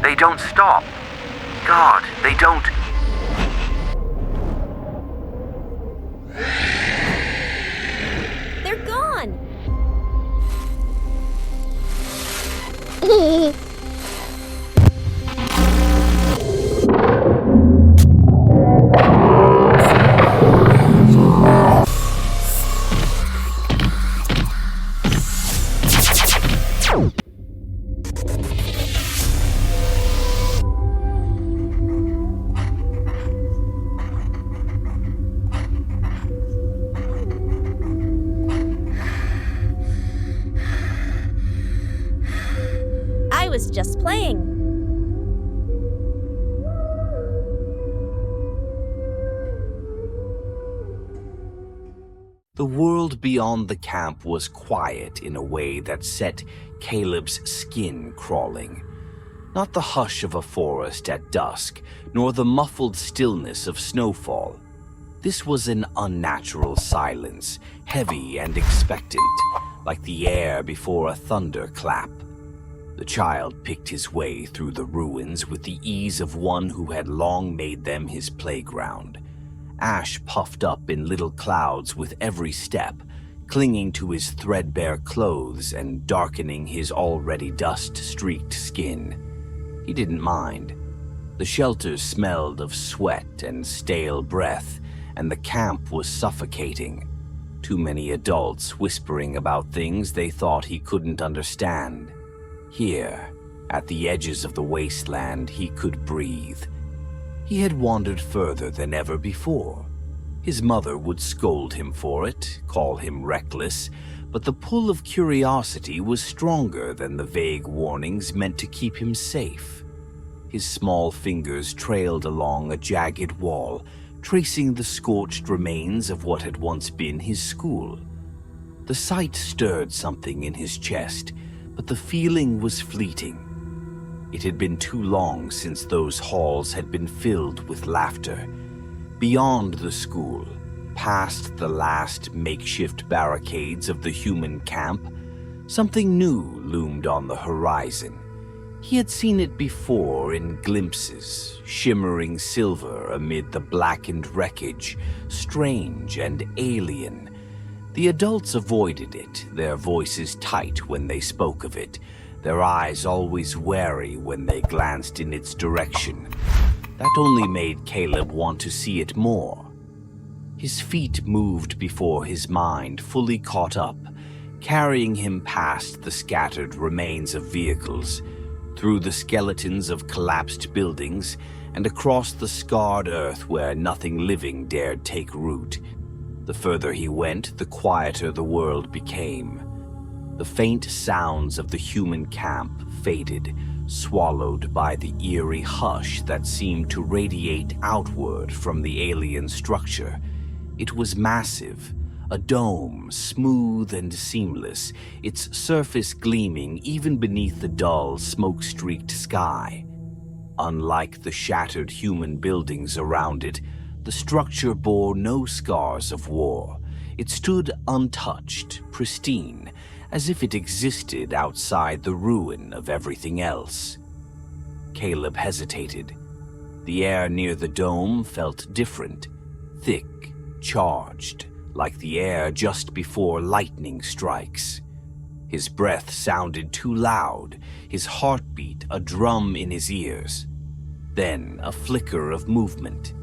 They don't stop. God, they don't. They're gone! I was just playing. The world beyond the camp was quiet in a way that set Caleb's skin crawling. Not the hush of a forest at dusk, nor the muffled stillness of snowfall. This was an unnatural silence, heavy and expectant, like the air before a thunderclap. The child picked his way through the ruins with the ease of one who had long made them his playground. Ash puffed up in little clouds with every step, clinging to his threadbare clothes and darkening his already dust-streaked skin. He didn't mind. The shelter smelled of sweat and stale breath, and the camp was suffocating. Too many adults whispering about things they thought he couldn't understand. Here, at the edges of the wasteland, he could breathe. He had wandered further than ever before. His mother would scold him for it, call him reckless, but the pull of curiosity was stronger than the vague warnings meant to keep him safe. His small fingers trailed along a jagged wall, tracing the scorched remains of what had once been his school. The sight stirred something in his chest, but the feeling was fleeting. It had been too long since those halls had been filled with laughter. Beyond the school, past the last makeshift barricades of the human camp, something new loomed on the horizon. He had seen it before in glimpses, shimmering silver amid the blackened wreckage, strange and alien. The adults avoided it, their voices tight when they spoke of it, their eyes always wary when they glanced in its direction. That only made Caleb want to see it more. His feet moved before his mind fully caught up, carrying him past the scattered remains of vehicles, through the skeletons of collapsed buildings, and across the scarred earth where nothing living dared take root. The further he went, the quieter the world became. The faint sounds of the human camp faded, swallowed by the eerie hush that seemed to radiate outward from the alien structure. It was massive, a dome, smooth and seamless, its surface gleaming even beneath the dull, smoke-streaked sky. Unlike the shattered human buildings around it, the structure bore no scars of war. It stood untouched, pristine, as if it existed outside the ruin of everything else. Caleb hesitated. The air near the dome felt different, thick, charged, like the air just before lightning strikes. His breath sounded too loud, his heartbeat a drum in his ears. Then a flicker of movement.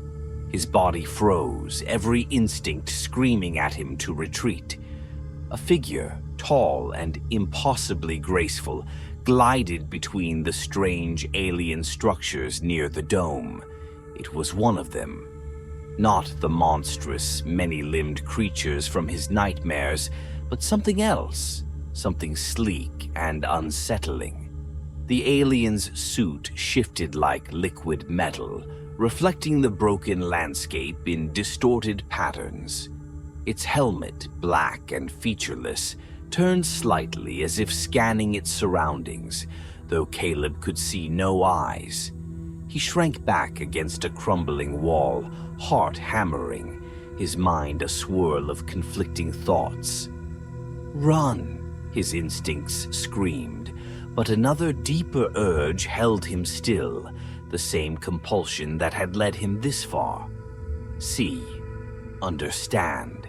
His body froze, every instinct screaming at him to retreat. A figure, tall and impossibly graceful, glided between the strange alien structures near the dome. It was one of them. Not the monstrous, many-limbed creatures from his nightmares, but something else, something sleek and unsettling. The alien's suit shifted like liquid metal, reflecting the broken landscape in distorted patterns. Its helmet, black and featureless, turned slightly as if scanning its surroundings, though Caleb could see no eyes. He shrank back against a crumbling wall, heart hammering, his mind a swirl of conflicting thoughts. Run, His instincts screamed, but another deeper urge held him still, the same compulsion that had led him this far. See, understand.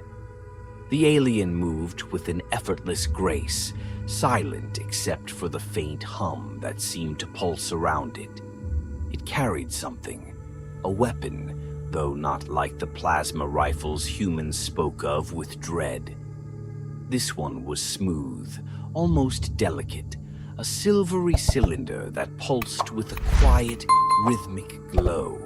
The alien moved with an effortless grace, silent except for the faint hum that seemed to pulse around it. It carried something, a weapon, though not like the plasma rifles humans spoke of with dread. This one was smooth, almost delicate, a silvery cylinder that pulsed with a quiet, rhythmic glow.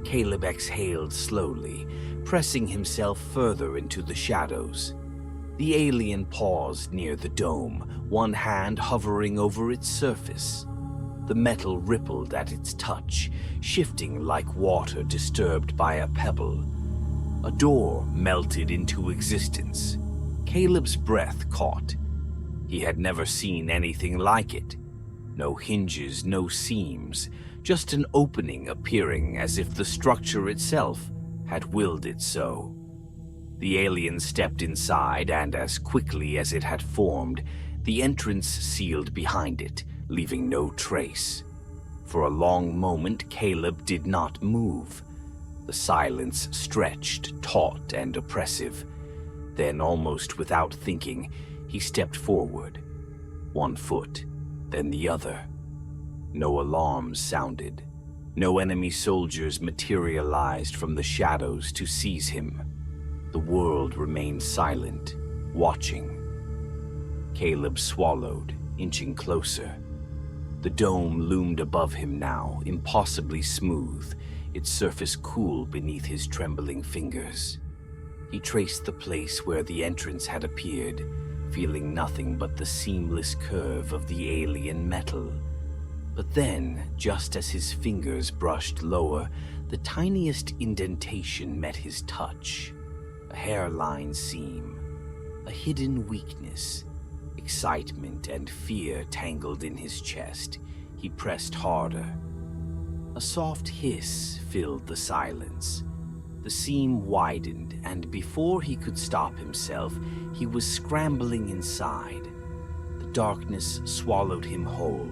Caleb exhaled slowly, pressing himself further into the shadows. The alien paused near the dome, one hand hovering over its surface. The metal rippled at its touch, shifting like water disturbed by a pebble. A door melted into existence. Caleb's breath caught. He had never seen anything like it. No hinges, no seams, just an opening appearing as if the structure itself had willed it so. The alien stepped inside, and as quickly as it had formed, the entrance sealed behind it, leaving no trace. For a long moment, Caleb did not move. The silence stretched, taut and oppressive. Then, almost without thinking, he stepped forward. One foot, then the other. No alarms sounded. No enemy soldiers materialized from the shadows to seize him. The world remained silent, watching. Caleb swallowed, inching closer. The dome loomed above him now, impossibly smooth, its surface cool beneath his trembling fingers. He traced the place where the entrance had appeared, feeling nothing but the seamless curve of the alien metal. But then, just as his fingers brushed lower, the tiniest indentation met his touch. A hairline seam, a hidden weakness. Excitement and fear tangled in his chest. He pressed harder. A soft hiss filled the silence. The seam widened, and before he could stop himself, he was scrambling inside. The darkness swallowed him whole.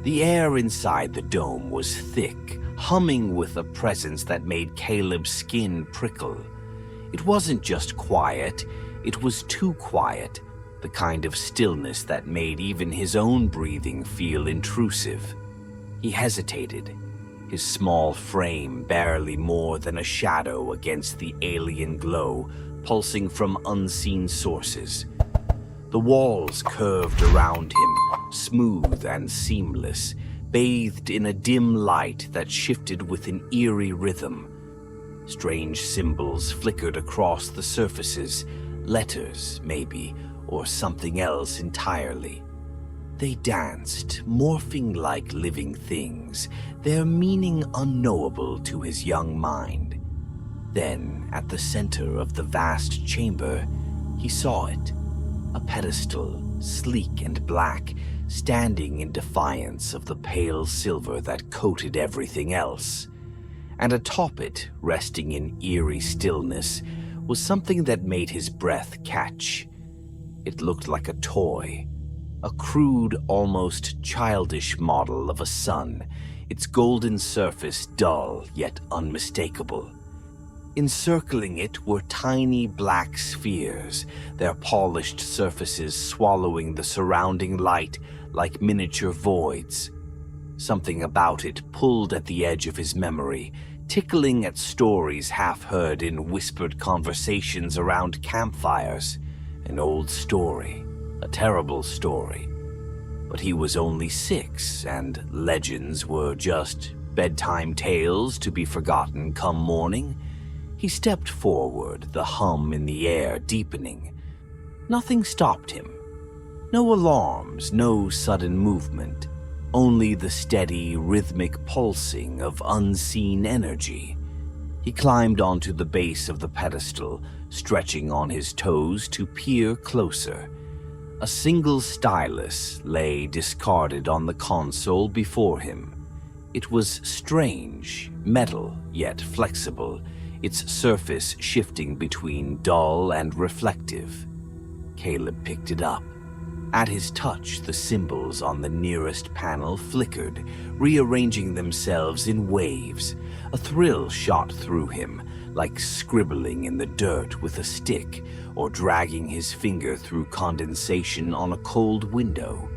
The air inside the dome was thick, humming with a presence that made Caleb's skin prickle. It wasn't just quiet, it was too quiet, the kind of stillness that made even his own breathing feel intrusive. He hesitated, his small frame barely more than a shadow against the alien glow pulsing from unseen sources. The walls curved around him, smooth and seamless, bathed in a dim light that shifted with an eerie rhythm. Strange symbols flickered across the surfaces, letters, maybe, or something else entirely. They danced, morphing like living things, their meaning unknowable to his young mind. Then, at the center of the vast chamber, he saw it. A pedestal, sleek and black, standing in defiance of the pale silver that coated everything else. And atop it, resting in eerie stillness, was something that made his breath catch. It looked like a toy, a crude, almost childish model of a sun, its golden surface dull yet unmistakable. Encircling it were tiny black spheres, their polished surfaces swallowing the surrounding light like miniature voids. Something about it pulled at the edge of his memory, tickling at stories half heard in whispered conversations around campfires. An old story, a terrible story. But he was only 6, and legends were just bedtime tales to be forgotten come morning. He stepped forward, the hum in the air deepening. Nothing stopped him. No alarms, no sudden movement. Only the steady, rhythmic pulsing of unseen energy. He climbed onto the base of the pedestal, stretching on his toes to peer closer. A single stylus lay discarded on the console before him. It was strange, metal yet flexible, its surface shifting between dull and reflective. Caleb picked it up. At his touch, the symbols on the nearest panel flickered, rearranging themselves in waves. A thrill shot through him, like scribbling in the dirt with a stick or dragging his finger through condensation on a cold window.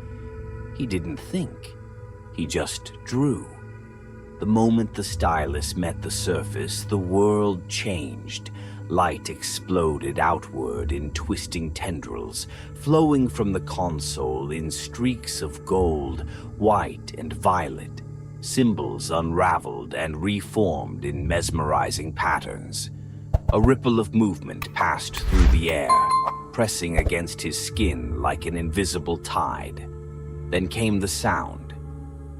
He didn't think. He just drew. The moment the stylus met the surface, the world changed. Light exploded outward in twisting tendrils, flowing from the console in streaks of gold, white, and violet. Symbols unraveled and reformed in mesmerizing patterns. A ripple of movement passed through the air, pressing against his skin like an invisible tide. Then came the sound.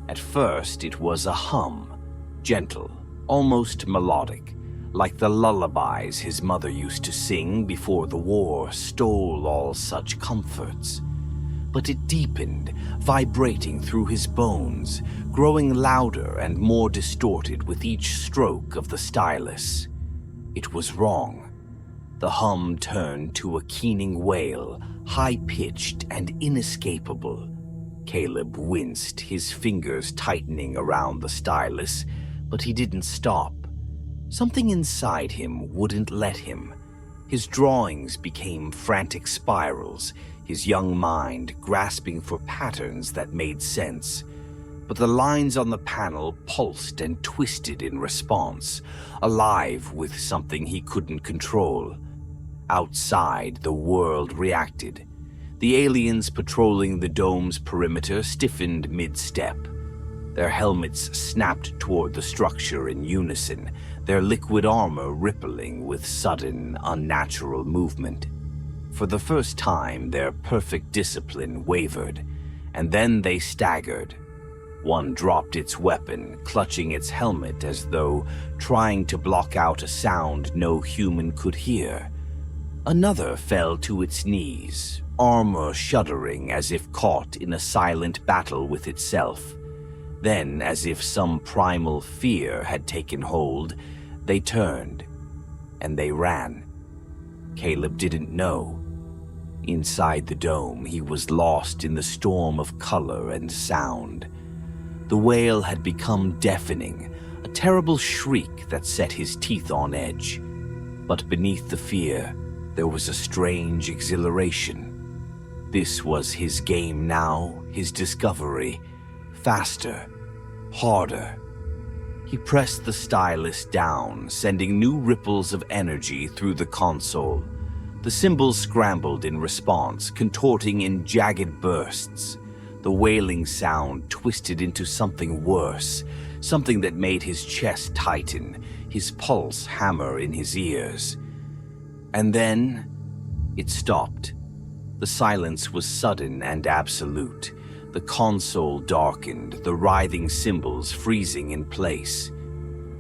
At first, it was a hum, gentle, almost melodic, like the lullabies his mother used to sing before the war stole all such comforts. But it deepened, vibrating through his bones, growing louder and more distorted with each stroke of the stylus. It was wrong. The hum turned to a keening wail, high-pitched and inescapable. Caleb winced, his fingers tightening around the stylus, but he didn't stop. Something inside him wouldn't let him. His drawings became frantic spirals, his young mind grasping for patterns that made sense. But the lines on the panel pulsed and twisted in response, alive with something he couldn't control. Outside, the world reacted. The aliens patrolling the dome's perimeter stiffened mid-step. Their helmets snapped toward the structure in unison, their liquid armor rippling with sudden, unnatural movement. For the first time, their perfect discipline wavered, and then they staggered. One dropped its weapon, clutching its helmet as though trying to block out a sound no human could hear. Another fell to its knees, armor shuddering as if caught in a silent battle with itself. Then, as if some primal fear had taken hold, they turned, and they ran. Caleb didn't know. Inside the dome, he was lost in the storm of color and sound. The wail had become deafening, a terrible shriek that set his teeth on edge. But beneath the fear, there was a strange exhilaration. This was his game now, his discovery. Faster, harder. He pressed the stylus down, sending new ripples of energy through the console. The symbols scrambled in response, contorting in jagged bursts. The wailing sound twisted into something worse, something that made his chest tighten, his pulse hammer in his ears. And then, it stopped. The silence was sudden and absolute. The console darkened, the writhing symbols freezing in place.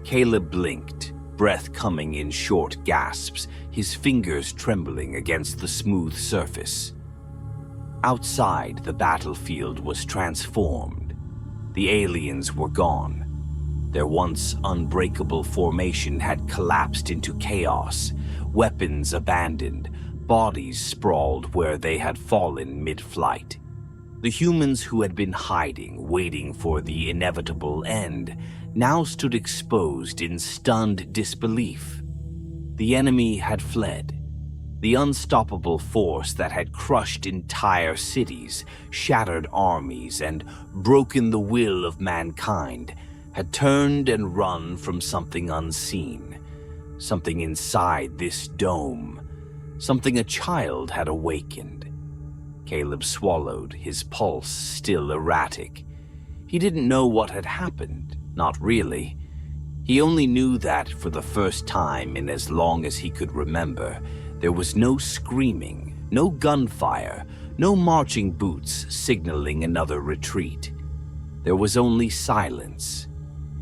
Caleb blinked, breath coming in short gasps, his fingers trembling against the smooth surface. Outside, the battlefield was transformed. The aliens were gone. Their once unbreakable formation had collapsed into chaos, weapons abandoned, bodies sprawled where they had fallen mid-flight. The humans who had been hiding, waiting for the inevitable end, now stood exposed in stunned disbelief. The enemy had fled. The unstoppable force that had crushed entire cities, shattered armies, and broken the will of mankind had turned and run from something unseen, something inside this dome, something a child had awakened. Caleb swallowed, his pulse still erratic. He didn't know what had happened, not really. He only knew that for the first time in as long as he could remember, there was no screaming, no gunfire, no marching boots signaling another retreat. There was only silence,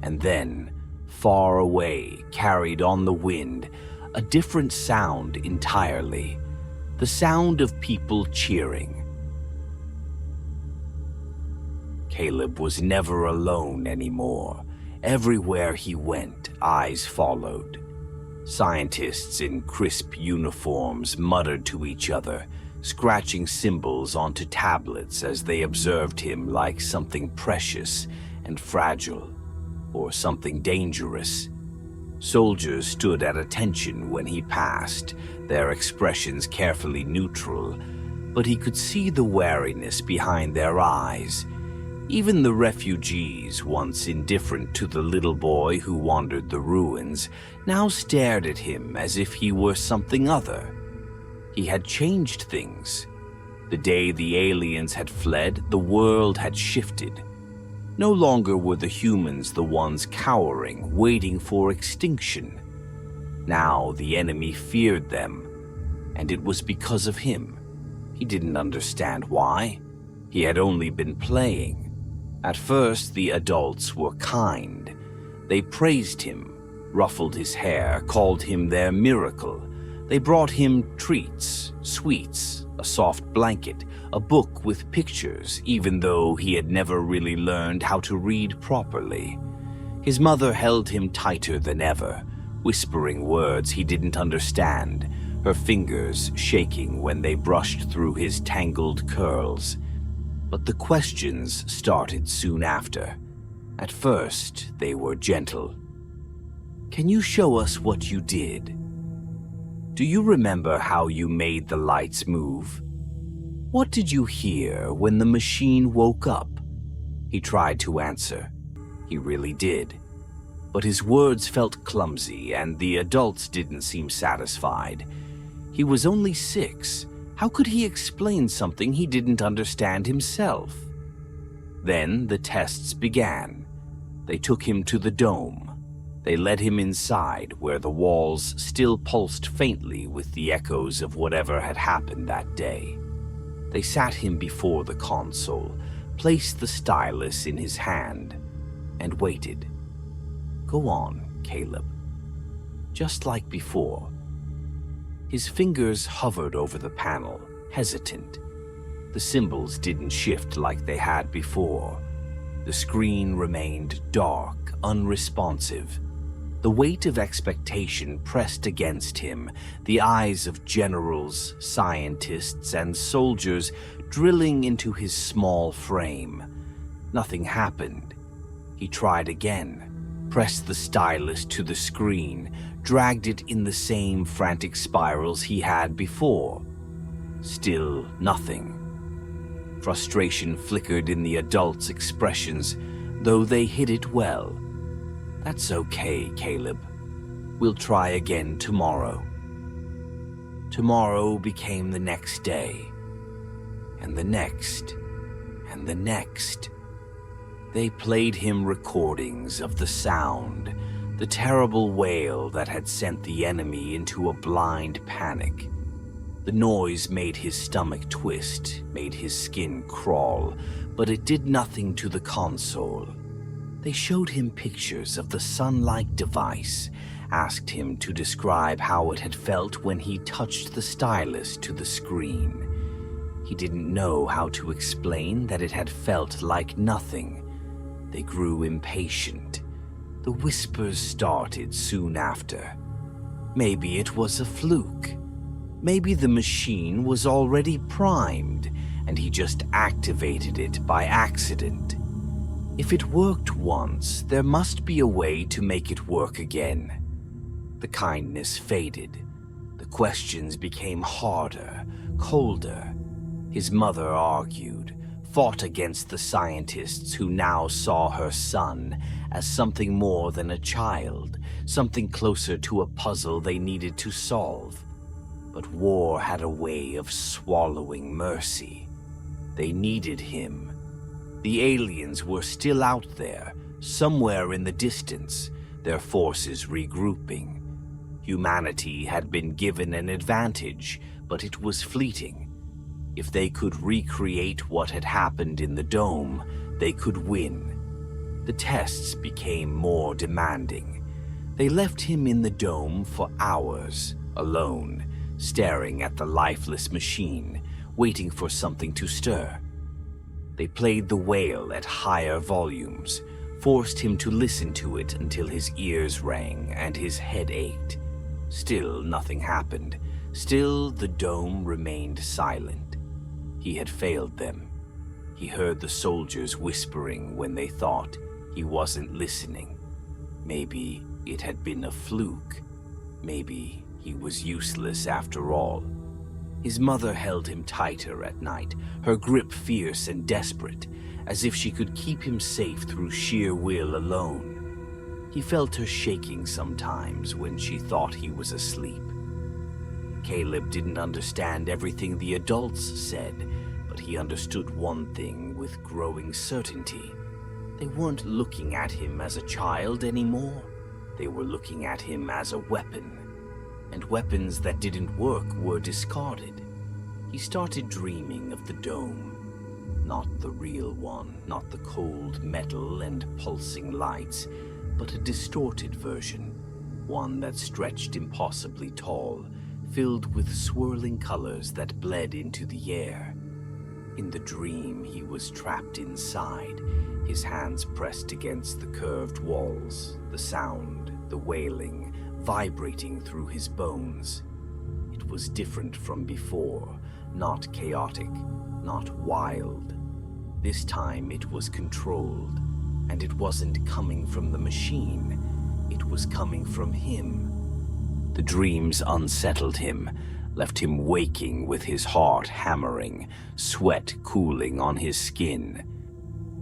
and then, far away, carried on the wind, a different sound entirely. The sound of people cheering. Caleb was never alone anymore. Everywhere he went, eyes followed. Scientists in crisp uniforms muttered to each other, scratching symbols onto tablets as they observed him like something precious and fragile, or something dangerous. Soldiers stood at attention when he passed, their expressions carefully neutral, but he could see the wariness behind their eyes. Even the refugees, once indifferent to the little boy who wandered the ruins, now stared at him as if he were something other. He had changed things. The day the aliens had fled, the world had shifted. No longer were the humans the ones cowering, waiting for extinction. Now the enemy feared them, and it was because of him. He didn't understand why. He had only been playing. At first, the adults were kind. They praised him, ruffled his hair, called him their miracle. They brought him treats, sweets, a soft blanket, a book with pictures, even though he had never really learned how to read properly. His mother held him tighter than ever, whispering words he didn't understand, her fingers shaking when they brushed through his tangled curls. But the questions started soon after. At first, they were gentle. "Can you show us what you did? Do you remember how you made the lights move? What did you hear when the machine woke up?" He tried to answer. He really did. But his words felt clumsy, and the adults didn't seem satisfied. He was only 6. How could he explain something he didn't understand himself? Then the tests began. They took him to the dome. They led him inside, where the walls still pulsed faintly with the echoes of whatever had happened that day. They sat him before the console, placed the stylus in his hand, and waited. "Go on, Caleb." Just like before. His fingers hovered over the panel, hesitant. The symbols didn't shift like they had before. The screen remained dark, unresponsive. The weight of expectation pressed against him, the eyes of generals, scientists, and soldiers drilling into his small frame. Nothing happened. He tried again, pressed the stylus to the screen, dragged it in the same frantic spirals he had before. Still nothing. Frustration flickered in the adults' expressions, though they hid it well. "That's okay, Caleb. We'll try again tomorrow." Tomorrow became the next day, and the next, and the next. They played him recordings of the sound, the terrible wail that had sent the enemy into a blind panic. The noise made his stomach twist, made his skin crawl, but it did nothing to the console. They showed him pictures of the sun-like device, asked him to describe how it had felt when he touched the stylus to the screen. He didn't know how to explain that it had felt like nothing. They grew impatient. The whispers started soon after. Maybe it was a fluke. Maybe the machine was already primed, and he just activated it by accident. If it worked once, there must be a way to make it work again. The kindness faded. The questions became harder, colder. His mother argued, fought against the scientists who now saw her son as something more than a child, something closer to a puzzle they needed to solve. But war had a way of swallowing mercy. They needed him. The aliens were still out there, somewhere in the distance, their forces regrouping. Humanity had been given an advantage, but it was fleeting. If they could recreate what had happened in the dome, they could win. The tests became more demanding. They left him in the dome for hours, alone, staring at the lifeless machine, waiting for something to stir. They played the wail at higher volumes, forced him to listen to it until his ears rang and his head ached. Still nothing happened. Still, the dome remained silent. He had failed them. He heard the soldiers whispering when they thought he wasn't listening. Maybe it had been a fluke. Maybe he was useless after all. His mother held him tighter at night, her grip fierce and desperate, as if she could keep him safe through sheer will alone. He felt her shaking sometimes when she thought he was asleep. Caleb didn't understand everything the adults said, but he understood one thing with growing certainty. They weren't looking at him as a child anymore. They were looking at him as a weapon. And weapons that didn't work were discarded. He started dreaming of the dome. Not the real one, not the cold metal and pulsing lights, but a distorted version. One that stretched impossibly tall, filled with swirling colors that bled into the air. In the dream, he was trapped inside, his hands pressed against the curved walls, the sound, the wailing, vibrating through his bones. It was different from before, not chaotic, not wild. This time it was controlled, and it wasn't coming from the machine, it was coming from him. The dreams unsettled him, left him waking with his heart hammering, sweat cooling on his skin.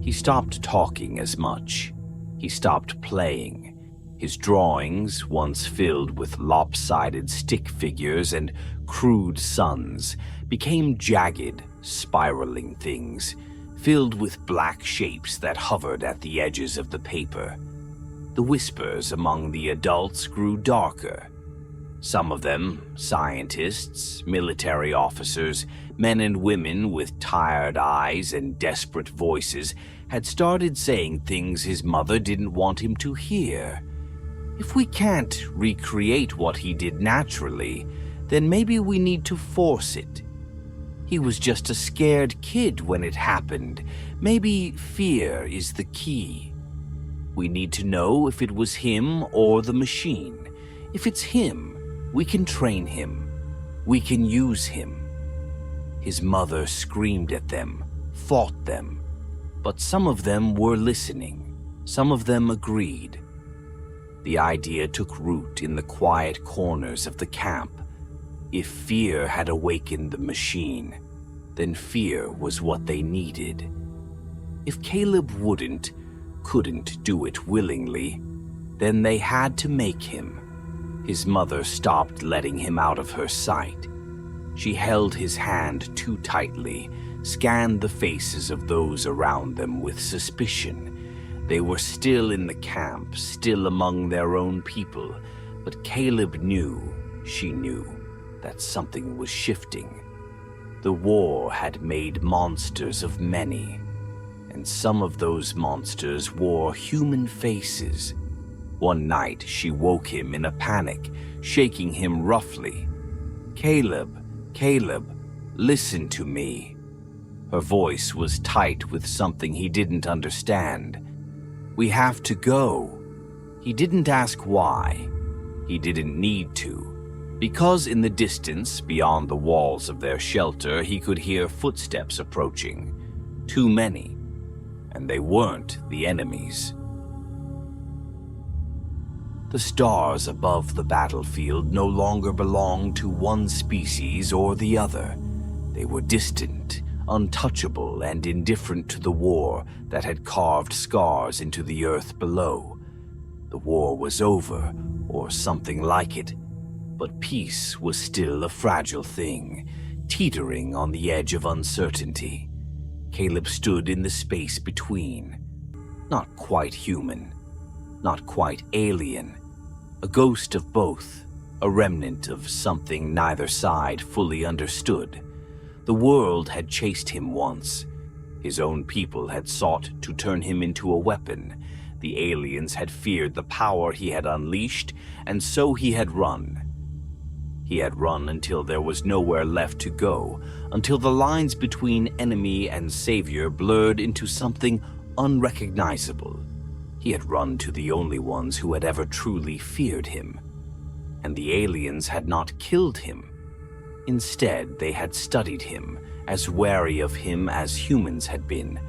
He stopped talking as much. He stopped playing. His drawings, once filled with lopsided stick figures and crude suns, became jagged, spiraling things, filled with black shapes that hovered at the edges of the paper. The whispers among the adults grew darker. Some of them, scientists, military officers, men and women with tired eyes and desperate voices, had started saying things his mother didn't want him to hear. If we can't recreate what he did naturally, then maybe we need to force it. He was just a scared kid when it happened. Maybe fear is the key. We need to know if it was him or the machine. If it's him, we can train him. We can use him. His mother screamed at them, fought them. But some of them were listening. Some of them agreed. The idea took root in the quiet corners of the camp. If fear had awakened the machine, then fear was what they needed. If Caleb couldn't do it willingly, then they had to make him. His mother stopped letting him out of her sight. She held his hand too tightly, scanned the faces of those around them with suspicion. They were still in the camp, still among their own people, but Caleb knew, she knew, that something was shifting. The war had made monsters of many, and some of those monsters wore human faces. One night, she woke him in a panic, shaking him roughly. Caleb, listen to me." Her voice was tight with something he didn't understand. "We have to go." He didn't ask why. He didn't need to. Because in the distance, beyond the walls of their shelter, he could hear footsteps approaching. Too many. And they weren't the enemies. The stars above the battlefield no longer belonged to one species or the other. They were distant, untouchable, and indifferent to the war that had carved scars into the earth below. The war was over, or something like it, but peace was still a fragile thing, teetering on the edge of uncertainty. Caleb stood in the space between. Not quite human, not quite alien, a ghost of both, a remnant of something neither side fully understood. The world had chased him once. His own people had sought to turn him into a weapon. The aliens had feared the power he had unleashed, and so he had run. He had run until there was nowhere left to go, until the lines between enemy and savior blurred into something unrecognizable. He had run to the only ones who had ever truly feared him. And the aliens had not killed him. Instead, they had studied him, as wary of him as humans had been,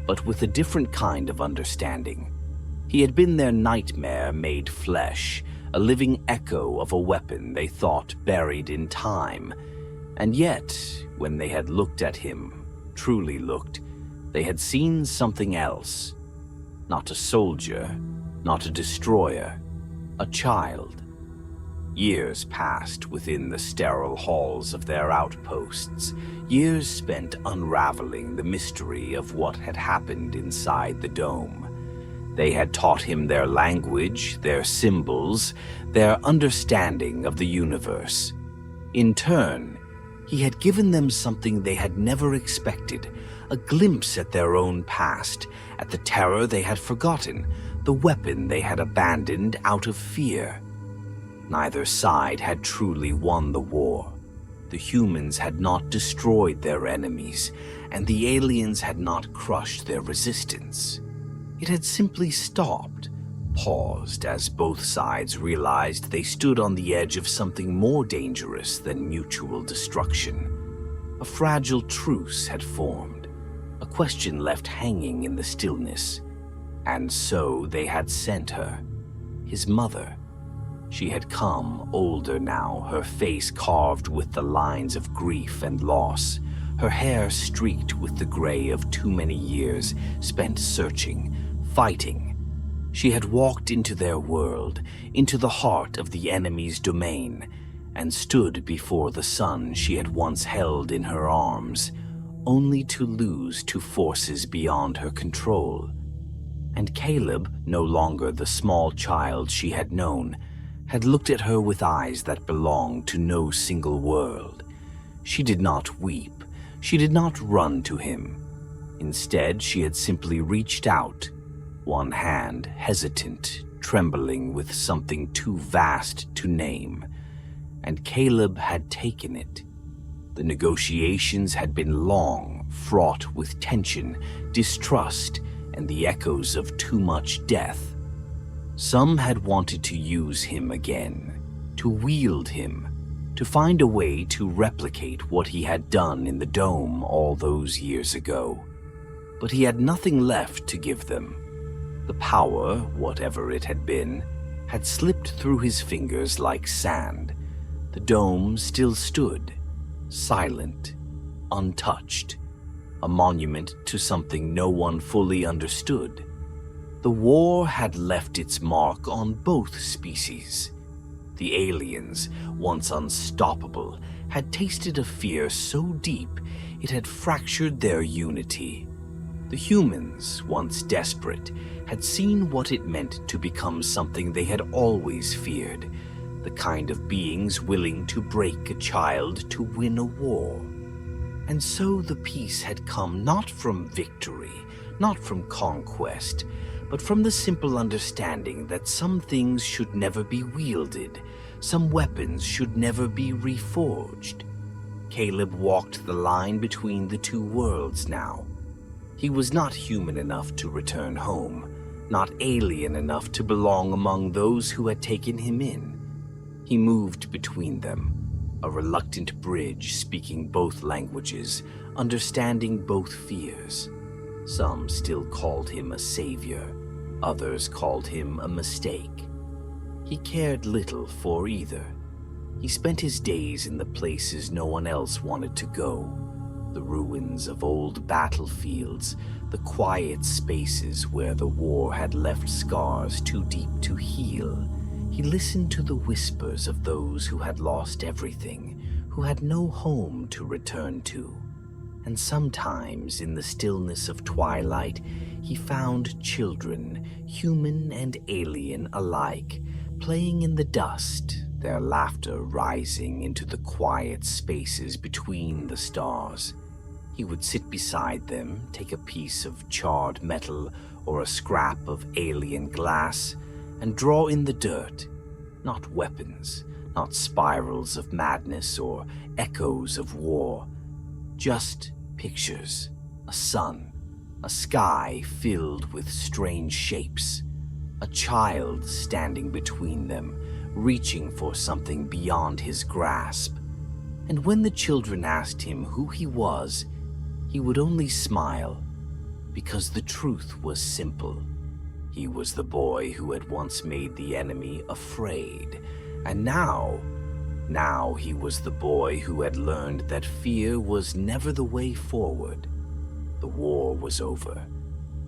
but with a different kind of understanding. He had been their nightmare made flesh, a living echo of a weapon they thought buried in time. And yet, when they had looked at him, truly looked, they had seen something else. Not a soldier, not a destroyer, a child. Years passed within the sterile halls of their outposts, years spent unraveling the mystery of what had happened inside the dome. They had taught him their language, their symbols, their understanding of the universe. In turn, he had given them something they had never expected, a glimpse at their own past, at the terror they had forgotten, the weapon they had abandoned out of fear. Neither side had truly won the war. The humans had not destroyed their enemies, and the aliens had not crushed their resistance. It had simply stopped, paused as both sides realized they stood on the edge of something more dangerous than mutual destruction. A fragile truce had formed, a question left hanging in the stillness. And so they had sent her, his mother. She had come, older now, her face carved with the lines of grief and loss, her hair streaked with the gray of too many years spent searching, fighting. She had walked into their world, into the heart of the enemy's domain, and stood before the son she had once held in her arms, only to lose to forces beyond her control. And Caleb, no longer the small child she had known, had looked at her with eyes that belonged to no single world. She did not weep. She did not run to him. Instead, she had simply reached out, one hand hesitant, trembling with something too vast to name. And Caleb had taken it. The negotiations had been long, fraught with tension, distrust, and the echoes of too much death. Some had wanted to use him again, to wield him, to find a way to replicate what he had done in the dome all those years ago. But he had nothing left to give them. The power, whatever it had been, had slipped through his fingers like sand. The dome still stood, silent, untouched, a monument to something no one fully understood. The war had left its mark on both species. The aliens, once unstoppable, had tasted a fear so deep it had fractured their unity. The humans, once desperate, had seen what it meant to become something they had always feared, the kind of beings willing to break a child to win a war. And so the peace had come not from victory, not from conquest, but from the simple understanding that some things should never be wielded, some weapons should never be reforged. Caleb walked the line between the two worlds now. He was not human enough to return home, not alien enough to belong among those who had taken him in. He moved between them, a reluctant bridge speaking both languages, understanding both fears. Some still called him a savior. Others called him a mistake. He cared little for either. He spent his days in the places no one else wanted to go, the ruins of old battlefields, the quiet spaces where the war had left scars too deep to heal. He listened to the whispers of those who had lost everything, who had no home to return to. And sometimes, in the stillness of twilight, he found children, human and alien alike, playing in the dust, their laughter rising into the quiet spaces between the stars. He would sit beside them, take a piece of charred metal or a scrap of alien glass, and draw in the dirt, not weapons, not spirals of madness or echoes of war, just pictures, a sun, a sky filled with strange shapes, a child standing between them, reaching for something beyond his grasp. And when the children asked him who he was, he would only smile, because the truth was simple. He was the boy who had once made the enemy afraid, and now he was the boy who had learned that fear was never the way forward. The war was over,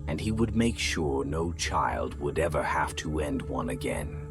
and he would make sure no child would ever have to end one again.